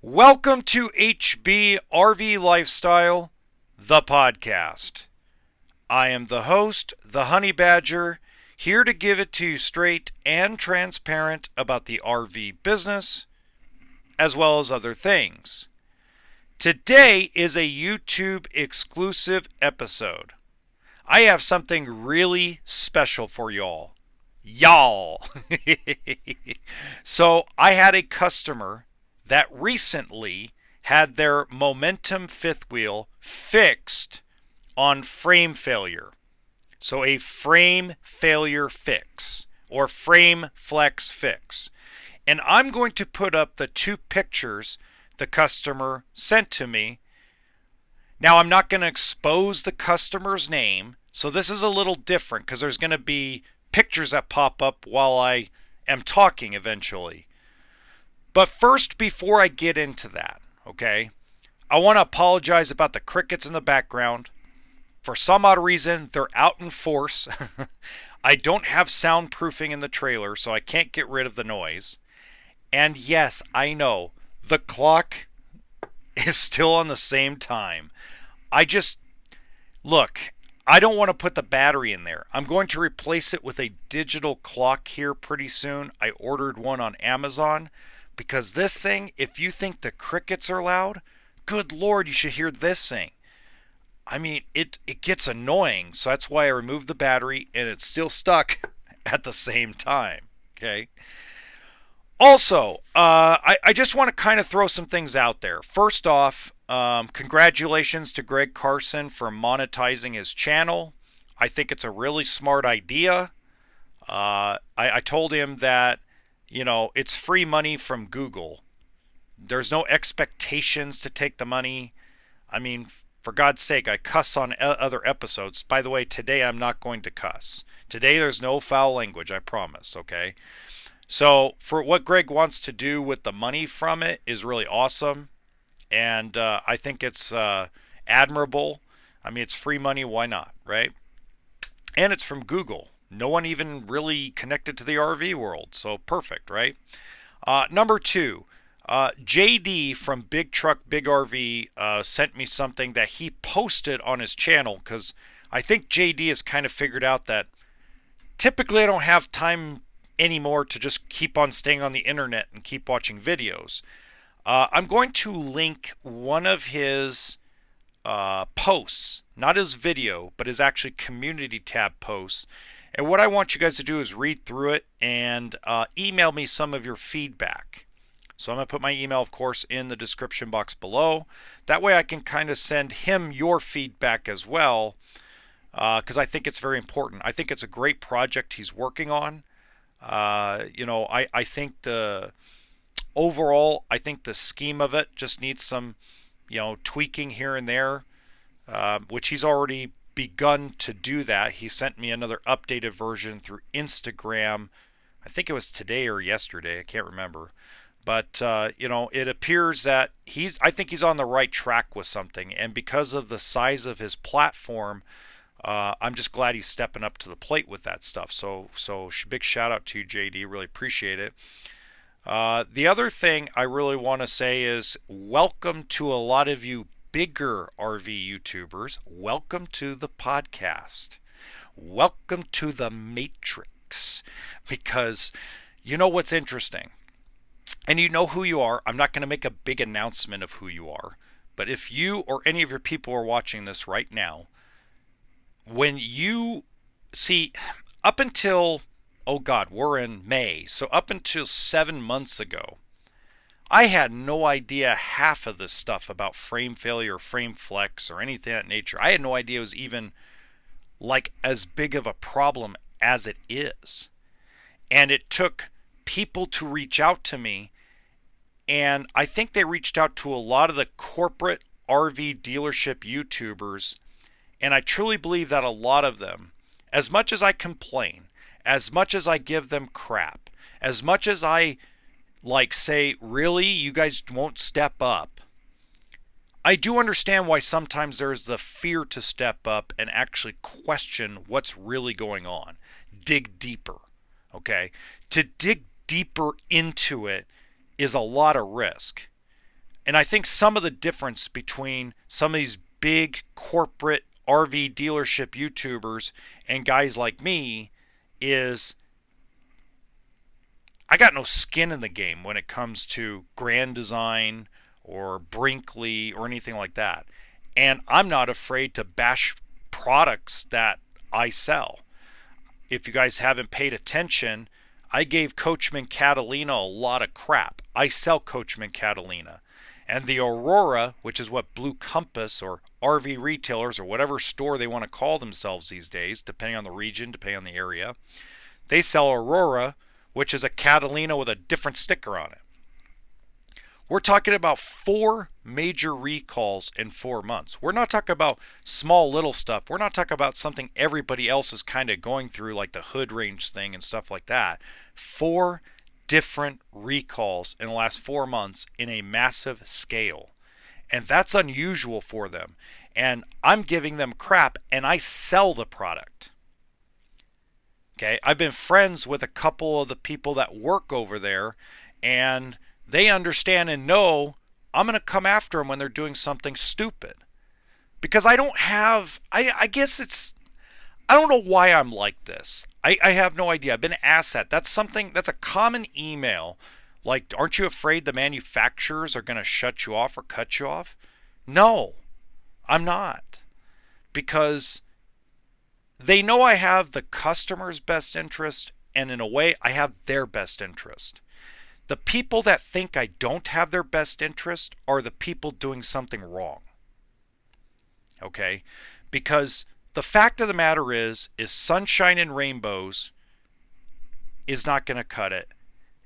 Welcome to HB RV Lifestyle, the podcast. I am the host, the Honey Badger, here to give it to you straight and transparent about the RV business, as well as other things. Today is a YouTube exclusive episode. I have something really special for y'all. Y'all! So, I had a customer that recently had their momentum fifth wheel fixed on frame failure. So a frame failure fix or frame flex fix. And I'm going to put up the two pictures the customer sent to me. Now I'm not going to expose the customer's name, so this is a little different because there's going to be pictures that pop up while I am talking eventually. But first, before I get into that, okay, I want to apologize about the crickets in the background. For some odd reason, they're out in force. I don't have soundproofing in the trailer, so I can't get rid of the noise. And yes, I know, the clock is still on the same time. Look, I don't want to put the battery in there. I'm going to replace it with a digital clock here pretty soon. I ordered one on Amazon. Because this thing, if you think the crickets are loud, good Lord, you should hear this thing. I mean, it gets annoying, so that's why I removed the battery, and it's still stuck at the same time, okay? Also, I just want to kind of throw some things out there. First off, congratulations to Greg Carson for monetizing his channel. I think it's a really smart idea. I told him that it's free money from Google. There's no expectations to take the money. I mean, for God's sake, I cuss on other episodes. By the way, today I'm not going to cuss. Today there's no foul language, I promise, okay? So, for what Greg wants to do with the money from it is really awesome. And I think it's admirable. I mean, it's free money, why not, right? And it's from Google. No one even really connected to the RV world, so perfect, right? Number two, JD from Big Truck Big RV sent me something that he posted on his channel because I think JD has kind of figured out that typically I don't have time anymore to just keep on staying on the internet and keep watching videos. I'm going to link one of his posts, not his video, but his actually community tab posts. And what I want you guys to do is read through it and email me some of your feedback. So I'm going to put my email, of course, in the description box below. That way I can kind of send him your feedback as well, because I think it's very important. I think it's a great project he's working on. I think overall, I think the scheme of it just needs some, tweaking here and there, which he's already begun to do that. He sent me another updated version through Instagram. I think it was today or yesterday. I can't remember. But, it appears that I think he's on the right track with something. And because of the size of his platform, I'm just glad he's stepping up to the plate with that stuff. So big shout out to you, JD. Really appreciate it. The other thing I really want to say is welcome to a lot of you bigger RV YouTubers. Welcome to the podcast. Welcome to the Matrix. Because you know what's interesting. And you know who you are. I'm not going to make a big announcement of who you are. But if you or any of your people are watching this right now, when you see, up until, oh God, we're in May. So up until 7 months ago, I had no idea half of this stuff about frame failure, frame flex, or anything of that nature. I had no idea it was even like as big of a problem as it is. And it took people to reach out to me, and I think they reached out to a lot of the corporate RV dealership YouTubers, and I truly believe that a lot of them, as much as I complain, as much as I give them crap, as much as I say, really, you guys won't step up, I do understand why sometimes there's the fear to step up and actually question what's really going on. Dig deeper, okay? To dig deeper into it is a lot of risk. And I think some of the difference between some of these big corporate RV dealership YouTubers and guys like me is I got no skin in the game when it comes to Grand Design or Brinkley or anything like that. And I'm not afraid to bash products that I sell. If you guys haven't paid attention, I gave Coachman Catalina a lot of crap. I sell Coachman Catalina. And the Aurora, which is what Blue Compass or RV retailers or whatever store they want to call themselves these days, depending on the region, depending on the area, they sell Aurora, which is a Catalina with a different sticker on it. We're talking about 4 major recalls in 4 months. We're not talking about small little stuff. We're not talking about something everybody else is kind of going through, like the hood range thing and stuff like that. 4 different recalls in the last 4 months in a massive scale. And that's unusual for them. And I'm giving them crap, and I sell the product. Okay, I've been friends with a couple of the people that work over there, and they understand and know I'm going to come after them when they're doing something stupid. Because I don't have, I guess it's, I don't know why I'm like this. I have no idea. I've been asked that. That's something, that's a common email. Like, aren't you afraid the manufacturers are going to shut you off or cut you off? No, I'm not. Because they know I have the customer's best interest, and in a way, I have their best interest. The people that think I don't have their best interest are the people doing something wrong. Okay? Because the fact of the matter is sunshine and rainbows is not going to cut it.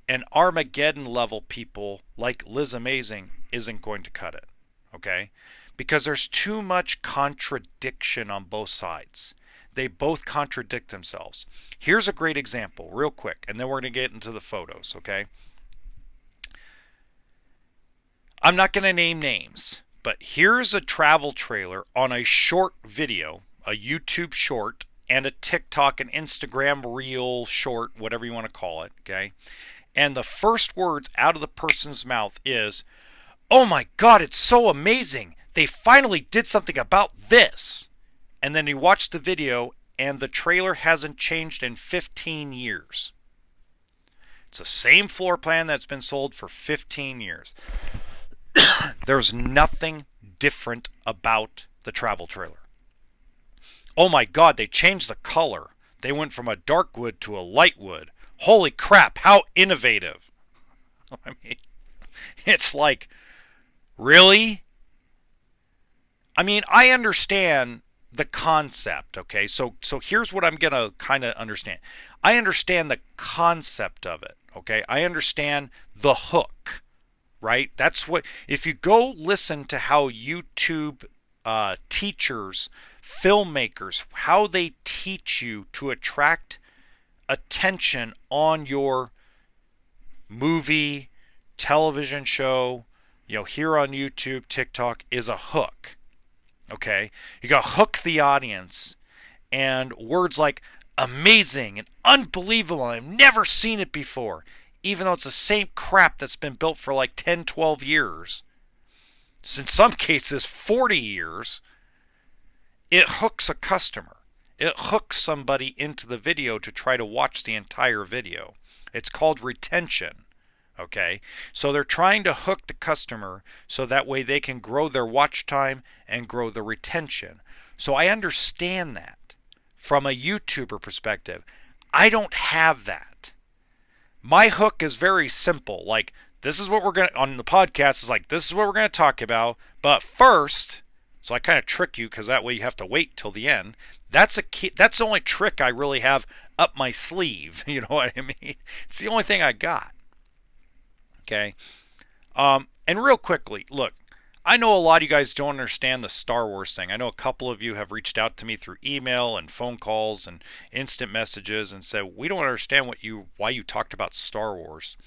And Armageddon level people like Liz Amazing isn't going to cut it. Okay? Because there's too much contradiction on both sides. They both contradict themselves. Here's a great example, real quick, and then we're going to get into the photos, okay? I'm not going to name names, but here's a travel trailer on a short video, a YouTube short, and a TikTok and Instagram reel short, whatever you want to call it, okay? And the first words out of the person's mouth is, "Oh my God, it's so amazing. They finally did something about this." And then you watch the video, and the trailer hasn't changed in 15 years. It's the same floor plan that's been sold for 15 years. There's nothing different about the travel trailer. Oh my God, they changed the color. They went from a dark wood to a light wood. Holy crap, how innovative. I mean, it's like, really? I mean, I understand the concept, okay? So here's what I'm going to kind of understand. I understand the concept of it, okay? I understand the hook, right? That's what, if you go listen to how YouTube teachers, filmmakers, how they teach you to attract attention on your movie, television show, here on YouTube, TikTok, is a hook. Okay, you got to hook the audience, and words like amazing and unbelievable, I've never seen it before, even though it's the same crap that's been built for like 10, 12 years, in some cases 40 years, it hooks a customer. It hooks somebody into the video to try to watch the entire video. It's called retention. Okay, so they're trying to hook the customer so that way they can grow their watch time and grow the retention. So I understand that from a YouTuber perspective. I don't have that. My hook is very simple. Like, this is what we're going to, on the podcast, is like, this is what we're going to talk about. But first, so I kind of trick you because that way you have to wait till the end. That's a key. That's the only trick I really have up my sleeve. You know what I mean? It's the only thing I got. Okay, and real quickly, look, I know a lot of you guys don't understand the Star Wars thing. I know a couple of you have reached out to me through email and phone calls and instant messages and said, we don't understand why you talked about Star Wars.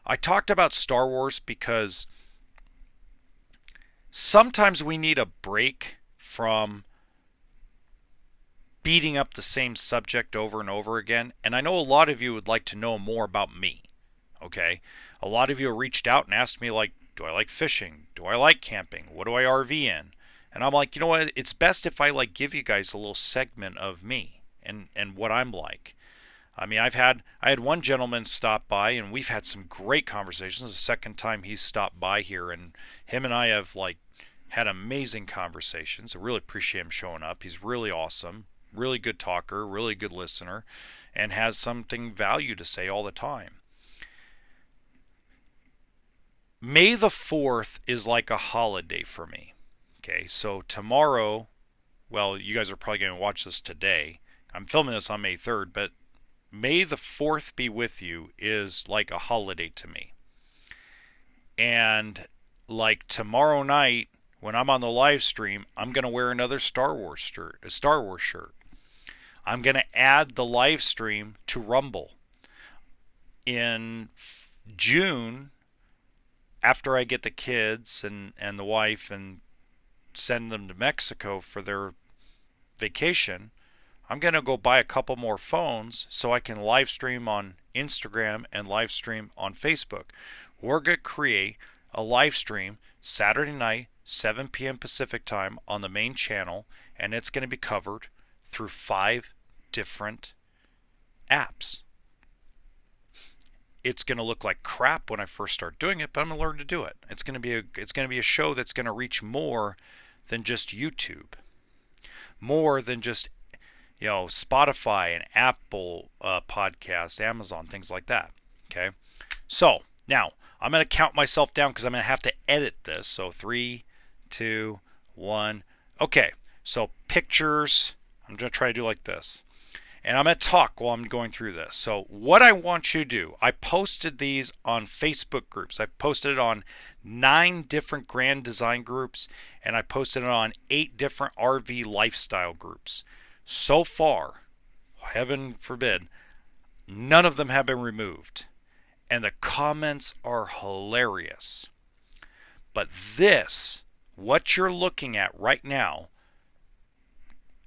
I talked about Star Wars because sometimes we need a break from beating up the same subject over and over again, and I know a lot of you would like to know more about me. Okay, a lot of you reached out and asked me, like, Do I like fishing? Do I like camping? What do I RV in? And I'm like, you know what? It's best if I like give you guys a little segment of me and what I'm like. I mean, I had one gentleman stop by, and we've had some great conversations. The second time he's stopped by here, and him and I have like had amazing conversations. I really appreciate him showing up. He's really awesome, really good talker, really good listener, and has something value to say all the time. May the 4th is like a holiday for me. Okay, so tomorrow, well, you guys are probably going to watch this today. I'm filming this on May 3rd, but May the 4th be with you is like a holiday to me. And like tomorrow night, when I'm on the live stream, I'm going to wear another Star Wars shirt, a Star Wars shirt. I'm going to add the live stream to Rumble. In June, after I get the kids and the wife and send them to Mexico for their vacation, I'm going to go buy a couple more phones so I can live stream on Instagram and live stream on Facebook. We're going to create a live stream Saturday night, 7 p.m. Pacific time on the main channel, and it's going to be covered through 5 different apps. It's going to look like crap when I first start doing it, but I'm going to learn to do it. It's going to be a show that's going to reach more than just YouTube, more than just Spotify and Apple Podcast, Amazon, things like that. Okay, so now I'm going to count myself down because I'm going to have to edit this. So 3, 2, 1. Okay, so pictures. I'm going to try to do like this. And I'm going to talk while I'm going through this. So what I want you to do, I posted these on Facebook groups. I posted it on 9 different grand design groups, and I posted it on 8 different RV lifestyle groups. So far, heaven forbid, none of them have been removed. And the comments are hilarious. But this, what you're looking at right now,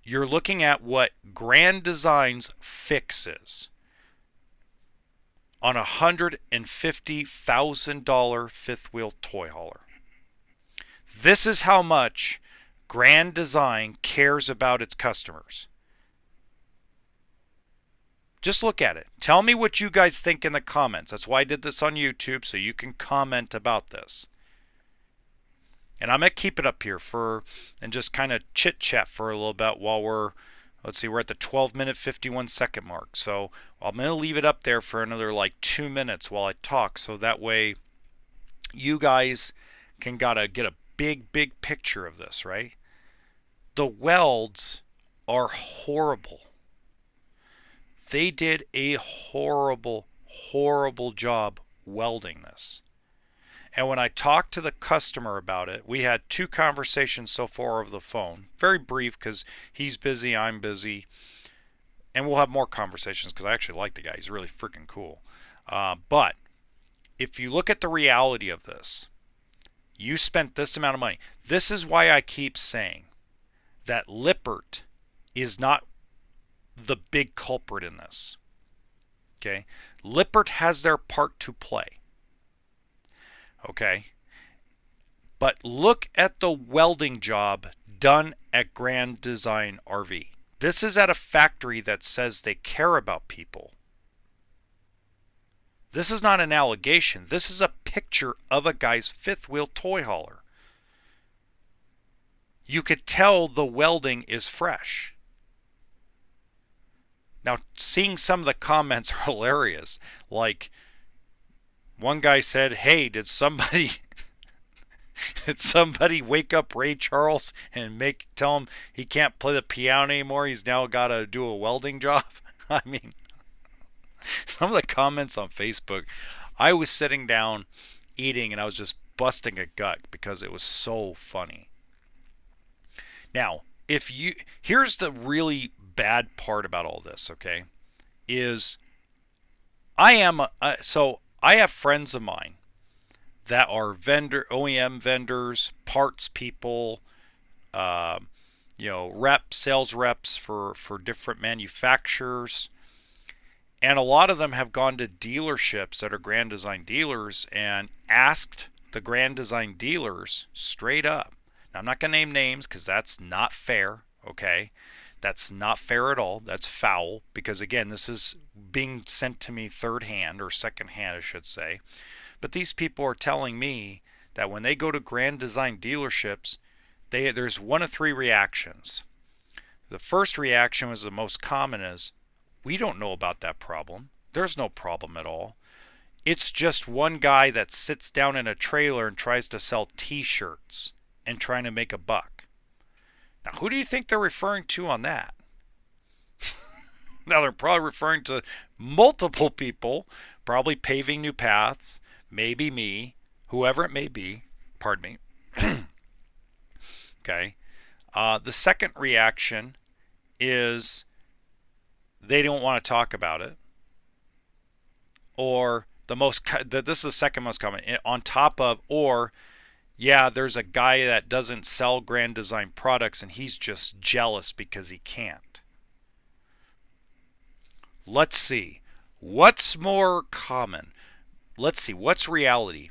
you're looking at what Grand Designs fixes on a $150,000 fifth wheel toy hauler. This is how much Grand Design cares about its customers. Just look at it. Tell me what you guys think in the comments. That's why I did this on YouTube, so you can comment about this. And I'm going to keep it up here and just kind of chit chat for a little bit while we're at the 12-minute 51-second mark. So I'm going to leave it up there for another like 2 minutes while I talk, so that way you guys can get a big picture of this, right? The welds are horrible. They did a horrible job welding this. And when I talked to the customer about it, we had 2 conversations so far over the phone. Very brief because he's busy, I'm busy. And we'll have more conversations because I actually like the guy. He's really freaking cool. But if you look at the reality of this, you spent this amount of money. This is why I keep saying that Lippert is not the big culprit in this. Okay? Lippert has their part to play. Okay? But look at the welding job done at Grand Design RV. This is at a factory that says they care about people. This is not an allegation. This is a picture of a guy's fifth wheel toy hauler. You could tell the welding is fresh. Now, seeing some of the comments are hilarious. Like, one guy said, "Hey, did somebody wake up Ray Charles and tell him he can't play the piano anymore? He's now got to do a welding job." I mean, some of the comments on Facebook, I was sitting down eating and I was just busting a gut because it was so funny. Now, here's the really bad part about all this, okay? Is I have friends of mine that are OEM vendors, parts people, sales reps for different manufacturers. And a lot of them have gone to dealerships that are Grand Design dealers and asked the Grand Design dealers straight up. Now, I'm not going to name names because that's not fair, okay? That's not fair at all. That's foul because, again, this is being sent to me third hand or second hand, I should say. But these people are telling me that when they go to Grand Design dealerships, there's one of three reactions. The first reaction was the most common is, we don't know about that problem. There's no problem at all. It's just one guy that sits down in a trailer and tries to sell t-shirts and trying to make a buck. Now, who do you think they're referring to on that? Now, they're probably referring to multiple people, probably paving new paths, maybe me, whoever it may be. Pardon me. Okay. The second reaction is they don't want to talk about it. Or this is the second most common, on top of, or yeah, there's a guy that doesn't sell Grand Design products and he's just jealous because he can't. Let's see. What's more common? Let's see. What's reality?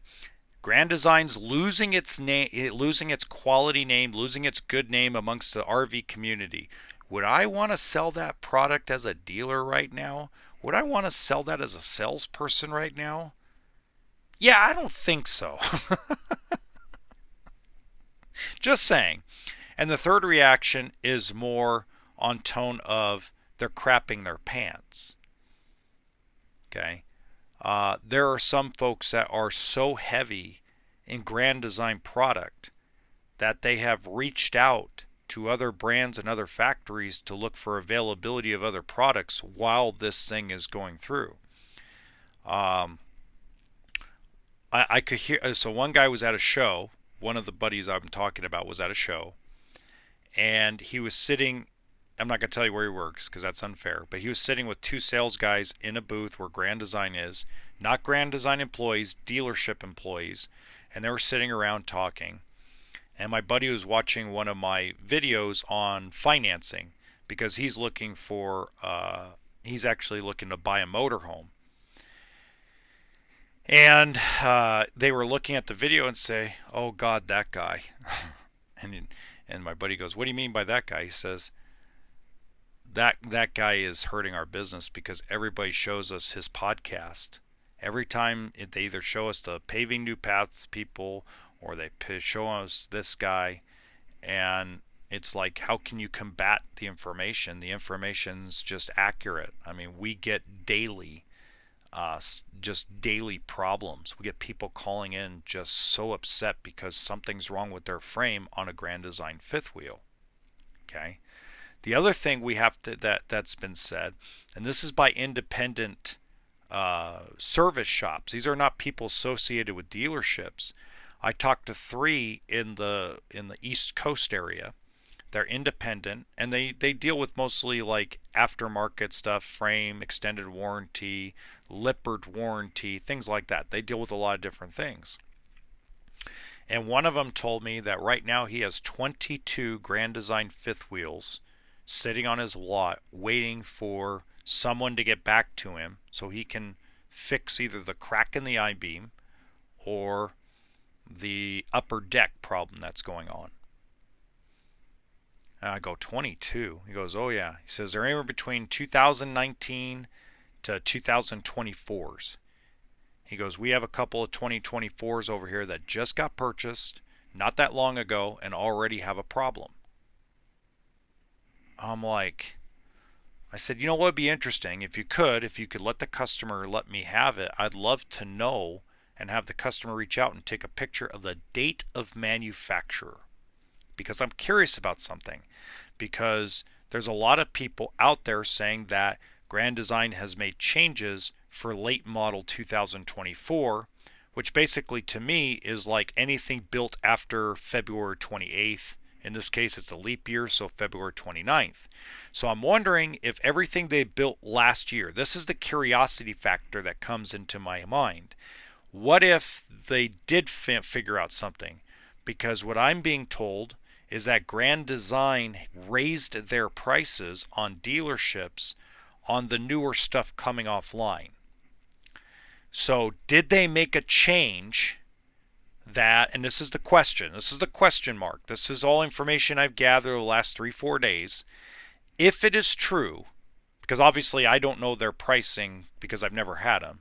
Grand Design's losing its name, losing its quality name, losing its good name amongst the RV community. Would I want to sell that product as a dealer right now? Would I want to sell that as a salesperson right now? Yeah, I don't think so. Just saying. And the third reaction is more on tone of they're crapping their pants. Okay. There are some folks that are so heavy in Grand Design product that they have reached out to other brands and other factories to look for availability of other products while this thing is going through. I could hear, so one guy was at a show, one of the buddies I'm talking about was at a show, and he was sitting, I'm not going to tell you where he works because that's unfair, but he was sitting with two sales guys in a booth where Grand Design is, not Grand Design employees, dealership employees, and they were sitting around talking. And my buddy was watching one of my videos on financing because he's looking for, he's actually looking to buy a motorhome. And they were looking at the video and say, "Oh God, that guy." and my buddy goes, "What do you mean by that guy?" He says, that guy is hurting our business because everybody shows us his podcast. Every time they either show us the Paving New Paths people or they show us this guy, and it's like, how can you combat the information? The information's just accurate. I mean, we get daily just daily problems. We get people calling in just so upset because something's wrong with their frame on a Grand Design fifth wheel. Okay. The other thing we have to that's been said, and this is by independent service shops. These are not people associated with dealerships. I talked to 3 in the East Coast area. They're independent and they deal with mostly like aftermarket stuff, frame, extended warranty, Lippert warranty, things like that. They deal with a lot of different things. And one of them told me that right now he has 22 Grand Design fifth wheels sitting on his lot waiting for someone to get back to him so he can fix either the crack in the I-beam or the upper deck problem that's going on. And I go, 22? He goes, oh yeah. He says they're anywhere between 2019 to 2024s. He goes, we have a couple of 2024s over here that just got purchased not that long ago and already have a problem. I'm like, I said, you know what would be interesting? If you could let the customer let me have it, I'd love to know and have the customer reach out and take a picture of the date of manufacturer. Because I'm curious about something. Because there's a lot of people out there saying that Grand Design has made changes for late model 2024, which basically to me is like anything built after February 28th. In this case, it's a leap year, so February 29th. So I'm wondering if everything they built last year, this is the curiosity factor that comes into my mind. What if they did figure out something? Because what I'm being told is that Grand Design raised their prices on dealerships on the newer stuff coming offline. So did they make a change that, and this is the question, this is the question mark, this is all information I've gathered the last 3-4 days. If it is true, because obviously I don't know their pricing because I've never had them,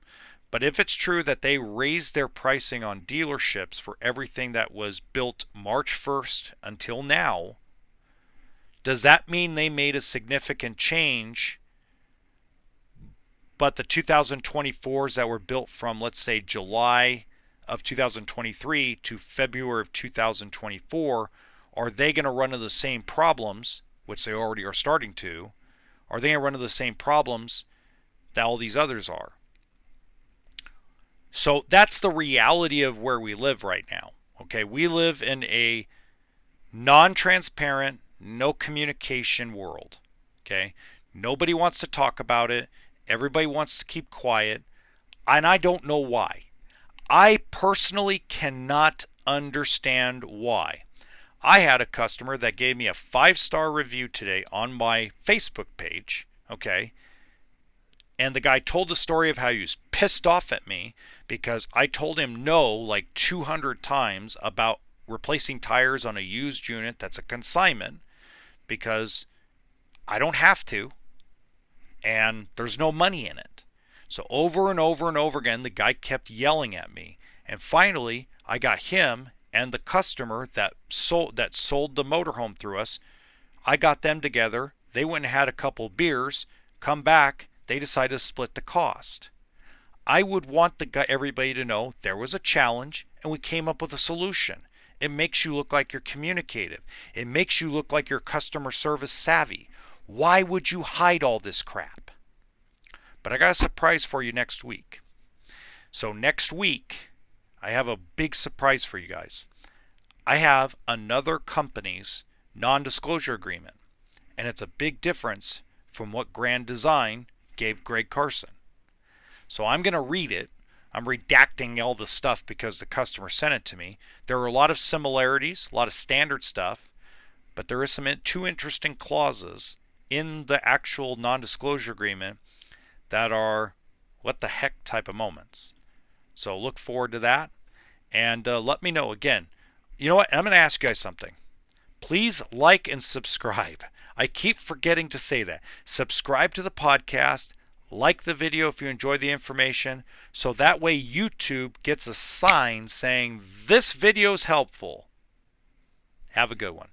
but if it's true that they raised their pricing on dealerships for everything that was built March 1st until now, does that mean they made a significant change, but the 2024s that were built from, let's say, July of 2023 to February of 2024, are they going to run into the same problems, which they already are starting to? Are they going to run into the same problems that all these others are? So that's the reality of where we live right now. Okay, we live in a non-transparent, no communication world. Okay, nobody wants to talk about it. Everybody wants to keep quiet, and I don't know why. I personally cannot understand why. I had a customer that gave me a 5-star review today on my Facebook page, okay? And the guy told the story of how he was pissed off at me because I told him no like 200 times about replacing tires on a used unit that's a consignment because I don't have to and there's no money in it. So over and over and over again, the guy kept yelling at me. And finally, I got him and the customer that sold the motorhome through us, I got them together. They went and had a couple beers, come back, they decided to split the cost. I would want everybody to know there was a challenge and we came up with a solution. It makes you look like you're communicative. It makes you look like you're customer service savvy. Why would you hide all this crap? But I got a surprise for you next week. So next week, I have a big surprise for you guys. I have another company's non-disclosure agreement, and it's a big difference from what Grand Design gave Greg Carson. So I'm going to read it. I'm redacting all the stuff because the customer sent it to me. There are a lot of similarities, a lot of standard stuff, but there is some two interesting clauses in the actual non-disclosure agreement that are what the heck type of moments. So look forward to that. And let me know again. You know what? I'm going to ask you guys something. Please like and subscribe. I keep forgetting to say that. Subscribe to the podcast. Like the video if you enjoy the information. So that way YouTube gets a sign saying this video is helpful. Have a good one.